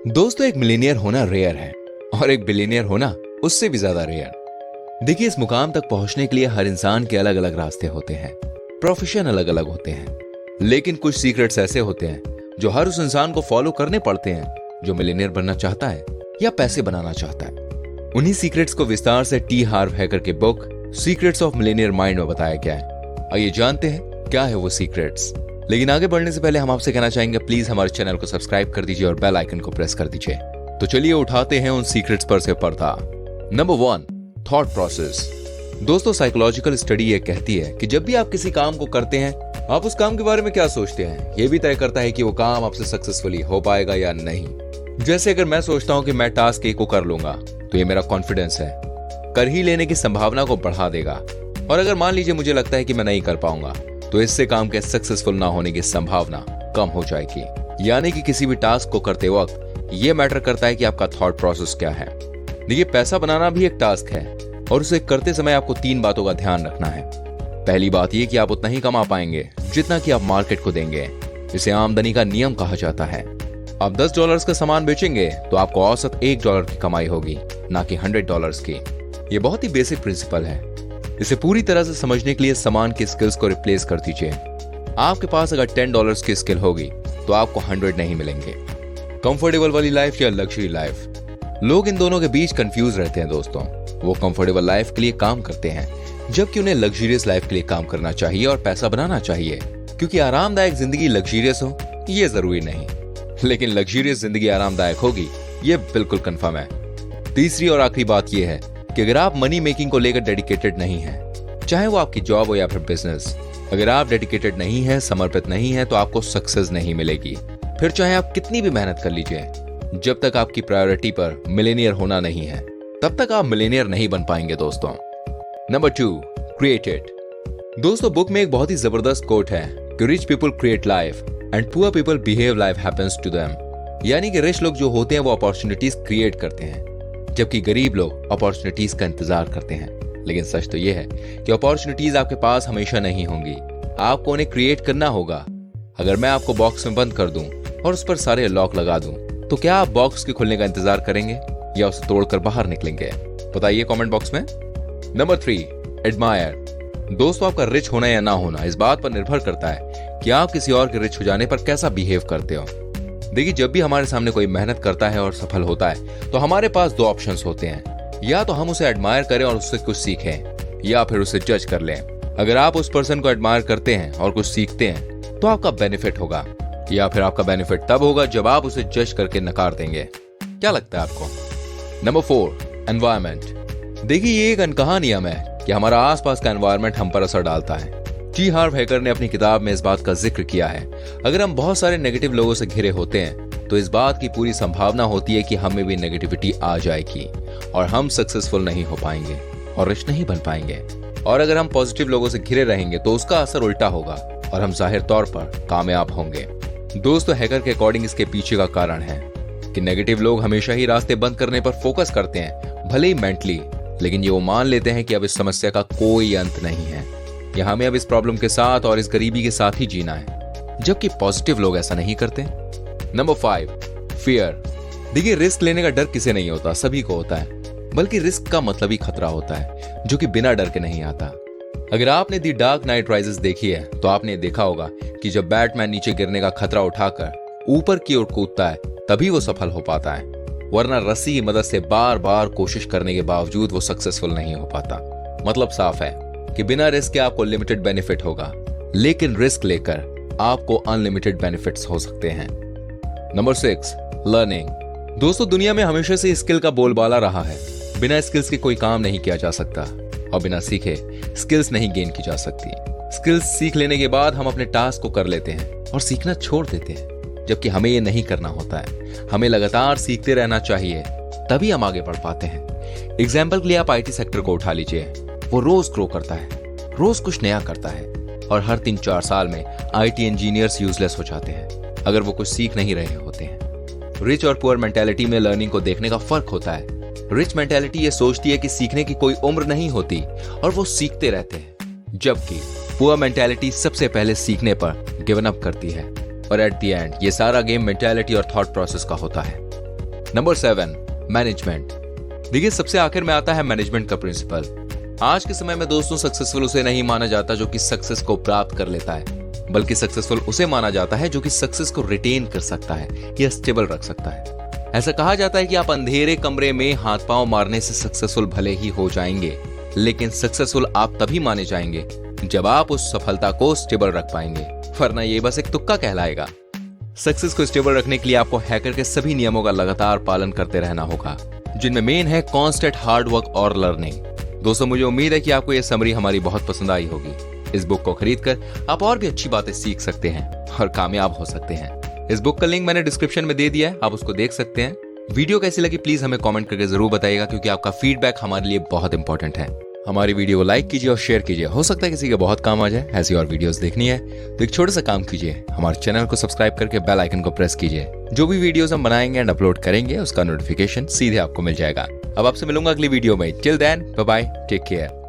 दोस्तों, एक मिलीनियर होना रेयर है और एक बिलीनियर होना उससे भी ज्यादा रेयर। देखिए, इस मुकाम तक पहुंचने के लिए हर इंसान के अलग अलग रास्ते होते हैं, प्रोफेशन अलग अलग होते हैं, लेकिन कुछ सीक्रेट्स ऐसे होते हैं जो हर उस इंसान को फॉलो करने पड़ते हैं जो मिलीनियर बनना चाहता है या पैसे बनाना चाहता है। उन्हीं सीक्रेट्स को विस्तार से टी हार्व हैकर के book secrets of millionaire mind में बताया गया है। आइए जानते हैं क्या है वो सीक्रेट्स। लेकिन आगे बढ़ने से पहले हम आपसे कहना चाहेंगे, प्लीज हमारे चैनल को सब्सक्राइब कर दीजिए और बेल आइकन को प्रेस कर दीजिए। तो चलिए उठाते हैं उन सीक्रेट्स पर से पर्दा। Number 1, thought process. दोस्तों, साइकोलॉजिकल स्टडी ये कहती है कि जब भी आप किसी काम को करते हैं, आप उस काम के बारे में क्या सोचते हैं ये भी तय करता है कि वो काम आपसे सक्सेसफुली हो पाएगा या नहीं। जैसे अगर मैं सोचता हूं कि मैं टास्क ए को कर लूंगा तो ये मेरा कॉन्फिडेंस है, कर ही लेने की संभावना को बढ़ा देगा। और अगर मान लीजिए मुझे लगता है कि मैं नहीं कर पाऊंगा तो इससे काम के सक्सेसफुल ना होने की संभावना कम हो जाएगी। यानी कि किसी भी टास्क को करते वक्त ये मैटर करता है कि आपका थॉट प्रोसेस क्या है। देखिए, पैसा बनाना भी एक टास्क है और उसे करते समय आपको 3 बातों का ध्यान रखना है। पहली बात ये कि आप उतना ही कमा पाएंगे जितना कि आप मार्केट को देंगे। इसे आमदनी का नियम कहा जाता है। आप $10 का सामान बेचेंगे तो आपको औसत $1 की कमाई होगी, ना कि $100 की। ये बहुत ही बेसिक प्रिंसिपल है। इसे पूरी तरह से समझने के लिए सामान की स्किल्स को रिप्लेस कर दीजिए। आपके पास अगर $10 की स्किल होगी तो आपको 100 नहीं मिलेंगे। कंफर्टेबल वाली लाइफ या लग्जरी लाइफ, लोग इन दोनों के बीच कंफ्यूज रहते हैं। दोस्तों, वो कंफर्टेबल लाइफ के लिए काम करते हैं जबकि उन्हें लग्जरियस लाइफ के लिए काम करना चाहिए और पैसा बनाना चाहिए, क्योंकि आरामदायक जिंदगी लग्जरियस हो ये जरूरी नहीं, लेकिन लग्जरियस जिंदगी आरामदायक होगी ये बिल्कुल कंफर्म है। तीसरी और आखिरी बात यह है कि अगर आप मनी मेकिंग को लेकर डेडिकेटेड नहीं हैं, चाहे वो आपकी जॉब हो या फिर बिजनेस, अगर आप डेडिकेटेड नहीं हैं, समर्पित नहीं हैं, तो आपको सक्सेस नहीं मिलेगी। फिर चाहे आप कितनी भी मेहनत कर लीजिए, जब तक आपकी प्रायोरिटी पर मिलेनियर होना नहीं है तब तक आप मिलेनियर नहीं बन पाएंगे। दोस्तों, नंबर 2, क्रिएटेड। दोस्तों, बुक में एक बहुत ही जबरदस्त कोट है कि rich people create life and poor people behave life happens to them. यानी कि रिच लोग जो होते हैं वो अपॉर्चुनिटीज क्रिएट करते हैं जबकि गरीब लोग अपॉर्चुनिटीज का इंतजार करते हैं। लेकिन सच तो यह है कि अपॉर्चुनिटीज आपके पास हमेशा नहीं होंगी, आपको उन्हें क्रिएट करना होगा। अगर मैं आपको बॉक्स में बंद कर दूं और उस पर सारे लॉक लगा दूं, तो क्या आप बॉक्स के खुलने का इंतजार करेंगे या उसे तोड़कर बाहर निकलेंगे? बताइए कमेंट बॉक्स में। Number 3, admire. दोस्तों, आपका रिच होना या ना होना इस बात पर निर्भर करता है कि आप किसी और के रिच हो जाने पर कैसा बिहेव करते हो। देखिए, जब भी हमारे सामने कोई मेहनत करता है और सफल होता है तो हमारे पास 2 ऑप्शंस होते हैं। या तो हम उसे एडमायर करें और उससे कुछ सीखें, या फिर उसे जज कर लें। अगर आप उस पर्सन को एडमायर करते हैं और कुछ सीखते हैं तो आपका बेनिफिट होगा, या फिर आपका बेनिफिट तब होगा जब आप उसे जज करके नकार देंगे। क्या लगता है आपको? Number 4, environment. देखिए, ये एक अनकहा नियम है कि हमारा आसपास का एनवायरमेंट हम पर असर डालता है। टी हार्व हैकर ने अपनी किताब में इस बात का जिक्र किया है। अगर हम बहुत सारे नेगेटिव लोगों से घिरे होते हैं तो इस बात की पूरी संभावना होती है कि हमें भी नेगेटिविटी आ जाएगी और हम सक्सेसफुल नहीं हो पाएंगे और रिच नहीं बन पाएंगे। और अगर हम पॉजिटिव लोगों से घिरे रहेंगे तो उसका असर उल्टा होगा और हम जाहिर तौर पर कामयाब होंगे। दोस्तों, हैकर के अकॉर्डिंग इसके पीछे का कारण है कि नेगेटिव लोग हमेशा ही रास्ते बंद करने पर फोकस करते हैं, भले ही मेंटली, लेकिन ये वो मान लेते हैं कि अब इस समस्या का कोई अंत नहीं है या हमें अब इस प्रॉब्लम के साथ और इस गरीबी के साथ ही जीना है, जबकि पॉजिटिव लोग ऐसा नहीं करते। Number 5, fear. देखिए, रिस्क लेने का डर किसे नहीं होता, सभी को होता है, बल्कि रिस्क का मतलब ही खतरा होता है जो कि बिना डर के नहीं आता। अगर आपने दी डार्क नाइट राइजेस देखी है तो आपने देखा होगा कि जब बैटमैन नीचे गिरने का खतरा उठाकर ऊपर की ओर कूदता है तभी वो सफल हो पाता है, वरना रस्सी की मदद से बार बार कोशिश करने के बावजूद वो सक्सेसफुल नहीं हो पाता। मतलब साफ है कि बिना रिस्क के आपको लिमिटेड बेनिफिट होगा, लेकिन रिस्क लेकर आपको अनलिमिटेड बेनिफिट्स हो सकते हैं। Number 6, learning. दोस्तों, दुनिया में हमेशा से स्किल का बोलबाला रहा है। बिना स्किल्स के कोई काम नहीं किया जा सकता और बिना सीखे स्किल्स नहीं गेन की जा सकती। स्किल्स सीख लेने के बाद हम अपने टास्क को कर लेते हैं और सीखना छोड़ देते हैं, जबकि हमें यह नहीं करना होता है। हमें लगातार सीखते रहना चाहिए, तभी हम आगे बढ़ पाते हैं। एग्जाम्पल के लिए आप IT सेक्टर को उठा लीजिए। वो रोज ग्रो करता है, रोज कुछ नया करता है और हर 3-4 साल में IT इंजीनियर्स यूजलेस हो जाते हैं अगर वो कुछ सीख नहीं रहे होते हैं। रिच और पुअर मेंटालिटी में लर्निंग को देखने का फर्क होता है। रिच मेंटालिटी ये सोचती है कि सीखने की कोई उम्र नहीं होती और वो सीखते रहते हैं, जबकि पुअर मेंटालिटी सबसे पहले सीखने पर गिवन अप करती है। और एट द एंड ये सारा गेम मेंटालिटी और थॉट प्रोसेस का होता है। Number 7, management. देखिए सबसे आखिर में आता है मैनेजमेंट का प्रिंसिपल। आज के समय में दोस्तों सक्सेसफुल उसे नहीं माना जाता जो कि सक्सेस को प्राप्त कर लेता है, बल्कि सक्सेसफुल उसे माना जाता है जो कि सक्सेस को रिटेन कर सकता है या स्टेबल रख सकता है। ऐसा कहा जाता है कि आप अंधेरे कमरे में हाथ पांव मारने से सक्सेसफुल भले ही हो जाएंगे, लेकिन सक्सेसफुल आप तभी माने जाएंगे जब आप उस सफलता को स्टेबल रख पाएंगे, वरना ये बस एक तुक्का कहलाएगा। सक्सेस को स्टेबल रखने के लिए आपको हैकर के सभी नियमों का लगातार पालन करते रहना होगा, जिनमें मेन है कांस्टेंट हार्ड वर्क और लर्निंग। दोस्तों मुझे उम्मीद है कि आपको यह समरी हमारी बहुत पसंद आई होगी। इस बुक को खरीदकर आप और भी अच्छी बातें सीख सकते हैं और कामयाब हो सकते हैं। इस बुक का लिंक मैंने डिस्क्रिप्शन में दे दिया है, आप उसको देख सकते हैं। वीडियो कैसी लगी प्लीज हमें कमेंट करके जरूर बताइएगा, क्योंकि आपका फीडबैक हमारे लिए बहुत इंपॉर्टेंट है। हमारी वीडियो को लाइक कीजिए और शेयर कीजिए, हो सकता है किसी के बहुत काम आ जाए। ऐसी और वीडियोस देखनी है तो एक छोटा सा काम कीजिए, हमारे चैनल को सब्सक्राइब करके बेल आइकन को प्रेस कीजिए। जो भी वीडियोस हम बनाएंगे एंड अपलोड करेंगे उसका नोटिफिकेशन सीधे आपको मिल जाएगा। अब आपसे मिलूंगा अगली वीडियो में। Till then bye bye, take care.